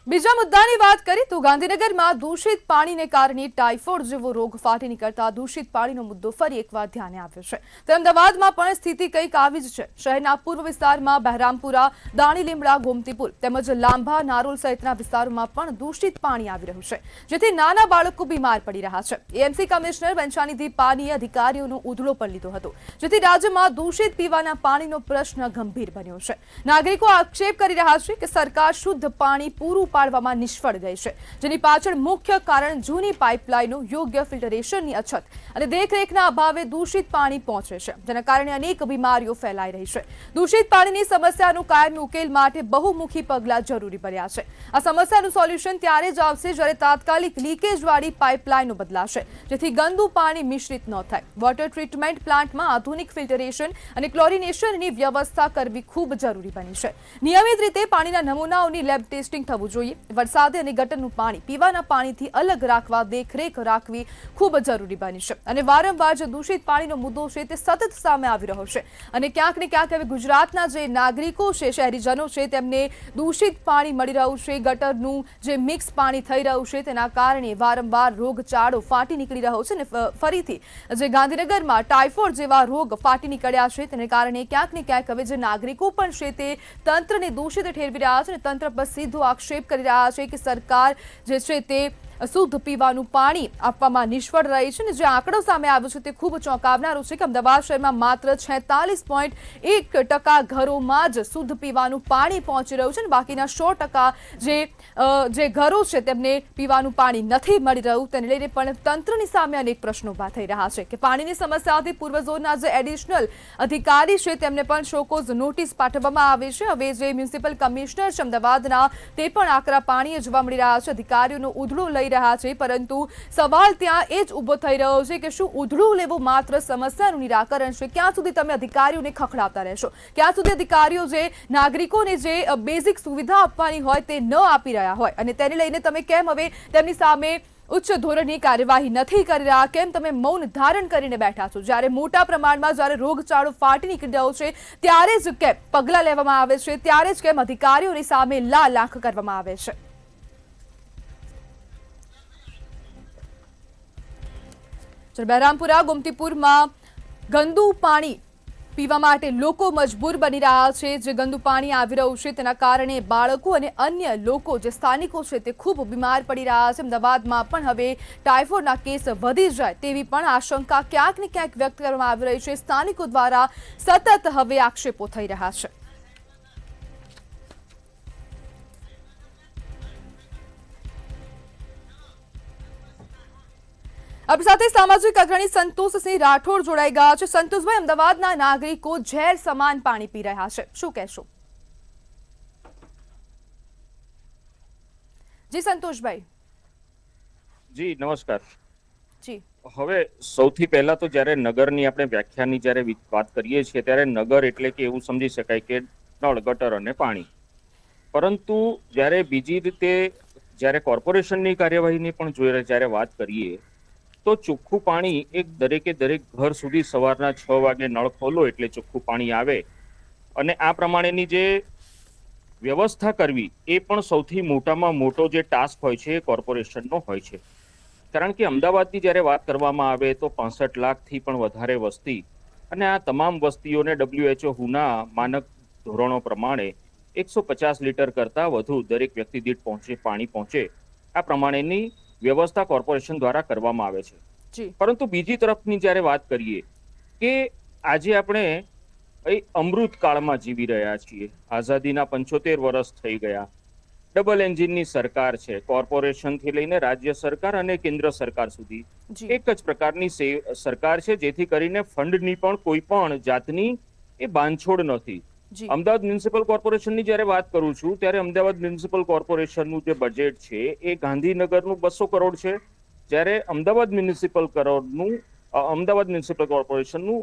બીજા મુદ્દાની વાત કરી તો ગાંધીનગરમાં દૂષિત પાણીને કારણે ટાઇફોઇડ જેવો રોગ ફાટી નીકળતા દૂષિત પાણીનો મુદ્દો ફરી એકવાર ધ્યાને આવ્યો છે. તો અમદાવાદમાં પણ સ્થિતિ કંઈક આવી જ છે. શહેરના પૂર્વ વિસ્તારમાં બહેરામપુરા, દાણીલીમડા, ગોમતીપુર તેમજ લાંભા, નારોલ સહિતના વિસ્તારોમાં પણ દૂષિત પાણી આવી રહ્યું છે, જેથી નાના બાળકો બીમાર પડી રહ્યા છે. એએમસી કમિશનર વંચાનિધિ પાનીએ અધિકારીઓનો ઉધડો પણ લીધો હતો, જેથી રાજ્યમાં દૂષિત પીવાના પાણીનો પ્રશ્ન ગંભીર બન્યો છે. નાગરિકો આક્ષેપ કરી રહ્યા છે કે સરકાર શુદ્ધ પાણી પૂરું પાડવામાં નિષ્ફળ ગઈ છે, જેની પાછળ મુખ્ય કારણ જૂની પાઇપલાઇનો, યોગ્ય ફિલ્ટરેશનની અછત અને દેખરેખના અભાવે દૂષિત પાણી પહોંચે છે, જેના કારણે અનેક બીમારીઓ ફેલાઈ રહી છે. દૂષિત પાણીની સમસ્યાનો કાયમી ઉકેલ માટે બહુમુખી પગલાં જરૂરી બન્યા છે. આ સમસ્યાનું સોલ્યુશન ત્યારે જ આવશે જ્યારે તાત્કાલિક લીકેજવાળી પાઇપલાઇનો બદલાશે, જેથી ગંદુ પાણી મિશ્રિત ન થાય. વોટર ટ્રીટમેન્ટ પ્લાન્ટમાં આધુનિક ફિલ્ટરેશન અને ક્લોરિનેશનની વ્યવસ્થા કરવી ખૂબ જરૂરી બની છે. નિયમિત રીતે પાણીના નમૂનાઓની લેબ ટેસ્ટિંગ થવું જોઈએ. વરસાદી અને ગટરનું પાણી પીવાના પાણીથી અલગ રાખવા દેખરેખ રાખવી ખૂબ જરૂરી બની છે. અને વારંવાર જે દૂષિત પાણીનો મુદ્દો છે તે સતત સામે આવી રહ્યો છે, અને ક્યાંક ને ક્યાંક હવે ગુજરાતના જે નાગરિકો છે, શહેરીજનો છે, તેમને દૂષિત પાણી મળી રહ્યું છે. ગટરનું જે મિક્સ પાણી થઈ રહ્યું છે તેના કારણે વારંવાર રોગચાળો ફાટી નીકળી રહ્યો છે, અને ફરીથી જે ગાંધીનગરમાં ટાઇફોઇડ જેવા રોગ ફાટી નીકળ્યા છે તેને કારણે ક્યાંક ને ક્યાંક હવે જે નાગરિકો પણ છે તે તંત્રને દૂષિત ઠેરવી રહ્યા છે, અને તંત્ર પર સીધો આક્ષેપ કરી રહ્યા છે કે સરકાર જે છે તે શુદ્ધ પીવાનું પાણી આપવામાં નિષ્ફળ રહી છે. અને જે આંકડો સામે આવ્યો છે તે ખૂબ ચોંકાવનારો છે કે અમદાવાદ શહેરમાં માત્ર 46.1% ઘરોમાં જ શુદ્ધ પીવાનું પાણી પહોંચી રહ્યું છે, અને બાકીના 100% જે ઘરો છે તેમને પીવાનું પાણી નથી મળી રહ્યું. તેને લઈને પણ તંત્રની સામે અનેક પ્રશ્નો ઉભા થઈ રહ્યા છે કે પાણીની સમસ્યાથી પૂર્વ ઝોનના જે એડિશનલ અધિકારી છે તેમને પણ શોકોઝ નોટિસ પાઠવવામાં આવી છે. હવે જે મ્યુનિસિપલ કમિશનર છે અમદાવાદના તે પણ આકરા પાણીએ જોવા મળી રહ્યા છે. અધિકારીઓનો ઉધડો લઈ રહ્યા છે, પરંતુ સવાલ ત્યાં એ જ ઉભો થઈ રહ્યો છે કે શું ઉધડું લેવું માત્ર સમસ્યાનું નિરાકરણ છે? ક્યાં સુધી તમે અધિકારીઓને ખખડાવતા રહેશો? ક્યાં સુધી અધિકારીઓ જે નાગરિકોને જે બેઝિક સુવિધા આપવાની હોય તે ન આપી રહ્યા હોય, અને તેને લઈને તમે કેમ હવે તેમની સામે ઉચ્ચ ધોરણની કાર્યવાહી નથી કરી રહ્યા? કેમ તમે મૌન ધારણ કરીને બેઠા છો? જ્યારે મોટા પ્રમાણમાં જ્યારે રોગચાળો ફાટી નીકળી રહ્યો છે ત્યારે જ કેમ પગલાં લેવામાં આવે છે? ત્યારે જ કેમ અધિકારીઓની સામે લાખ કરવામાં આવે છે? બહેરામપુરા, ગોમતીપુરમાં ગંદુ પાણી પીવા માટે લોકો મજબૂર બની રહ્યા છે. જે ગંદુ પાણી આવી રહ્યું છે તેના કારણે બાળકો અને અન્ય લોકો જે સ્થાનિકો છે તે ખૂબ બીમાર પડી રહ્યા છે. અમદાવાદમાં પણ હવે ટાઇફોઇડના કેસ વધી જાય તેવી પણ આશંકા ક્યાંક ને ક્યાંક વ્યક્ત કરવામાં આવી રહી છે. સ્થાનિકો દ્વારા સતત હવે આક્ષેપો થઈ રહ્યા છે. આપણી સાથે સામાજિક અગ્રણી સંતોષસિંહ રાઠોડ જોડાઈ ગયા છે. સંતોષભાઈ, અમદાવાદના નાગરિકો ઝેર સમાન પાણી પી રહ્યા છે, શું કહેશો? જી સંતોષભાઈ. જી નમસ્કાર. જી, હવે સૌથી પહેલા તો જ્યારે નગરની આપણે વ્યાખ્યાની જ્યારે વાત કરીએ છીએ ત્યારે નગર એટલે કે એવું સમજી શકાય કે નળ, ગટર અને પાણી. પરંતુ જ્યારે બીજી રીતે જ્યારે કોર્પોરેશનની કાર્યવાહીની પણ જ્યારે વાત કરીએ તો ચોખ્ખું પાણી એક દરેક ઘર સુધી સવારના 6 વાગે નળ ખોલો એટલે ચોખ્ખું પાણી આવે, અને આ પ્રમાણેની જે વ્યવસ્થા કરવી એ પણ સૌથી મોટામાં મોટો જે ટાસ્ક હોય છે એ કોર્પોરેશનનો હોય છે. કારણ કે અમદાવાદની જ્યારે વાત કરવામાં આવે તો 65 લાખથી પણ વધારે વસ્તી, અને આ તમામ વસ્તીઓને WHO ના માનક ધોરણો પ્રમાણે 150 લીટર કરતાં વધુ દરેક વ્યક્તિ દીઠ પાણી પહોંચે આ પ્રમાણેની વ્યવસ્થા કોર્પોરેશન દ્વારા કરવામાં આવે છે. પરંતુ બીજી તરફની જ્યારે વાત કરીએ કે આજે આપણે અમૃત કાળમાં જીવી રહ્યા છીએ. આઝાદીના 75 વર્ષ થઈ ગયા. ડબલ એન્જિનની સરકાર છે. કોર્પોરેશનથી લઈને રાજ્ય સરકાર અને કેન્દ્ર સરકાર સુધી એક જ પ્રકારની સરકાર છે, જેથી કરીને ફંડની પણ કોઈ પણ જાતની એ બાંધછોડ નથી. અમદાવાદ મ્યુનિસિપલ કોર્પોરેશનની જ્યારે વાત કરું છું ત્યારે અમદાવાદ મ્યુનિસિપલ કોર્પોરેશનનું જે બજેટ છે એ ગાંધીનગરનું 200 કરોડ છે, જ્યારે અમદાવાદ મ્યુનિસિપલ કોર્પોરેશનનું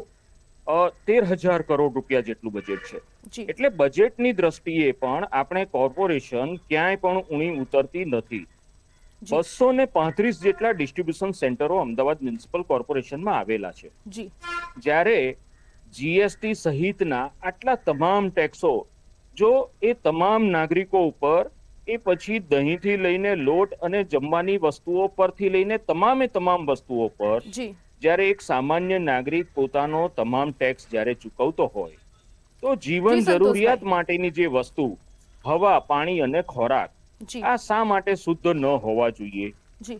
13,000 કરોડ રૂપિયા જેટલું બજેટ છે. એટલે બજેટની દ્રષ્ટિએ પણ આપણે કોર્પોરેશન ક્યાંય પણ ઊણી ઉતરતી નથી. 235 જેટલા ડિસ્ટ્રીબ્યુશન સેન્ટરો અમદાવાદ મ્યુનિસિપલ કોર્પોરેશનમાં આવેલા છે. જ્યારે જીએસટી સહિતના આટલા તમામ ટેક્સો જો એ તમામ નાગરિકો ઉપર એ પછી દહીંથી લઈને લોટ અને જમવાની વસ્તુઓ પરથી લઈને તમામે તમામ વસ્તુઓ પર જી જ્યારે એક સામાન્ય નાગરિક પોતાનો તમામ ટેક્સ જ્યારે ચૂકવતો હોય તો જીવન જી, જરૂરિયાત સંતોષભાઈ. માટેની જે વસ્તુ હવા, પાણી અને ખોરાક જી આ શા માટે શુદ્ધ ન હોવા જોઈએ? જી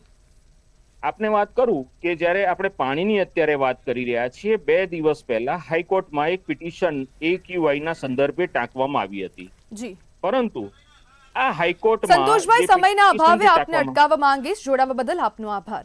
આપને વાત કરું કે જ્યારે આપણે પાણીની અત્યારે વાત કરી રહ્યા છીએ, 2 દિવસ પહેલા હાઈકોર્ટમાં એક પિટિશન AQI ના સંદર્ભે ટાંકવામાં આવી હતી, જી પરંતુ આ હાઈકોર્ટમાં સંતોષભાઈ, જે સમયના petition અભાવે જે આપને ટાંકવામાં અટકાવવા માંગીશ. જોડાવા બદલ આપનો આભાર.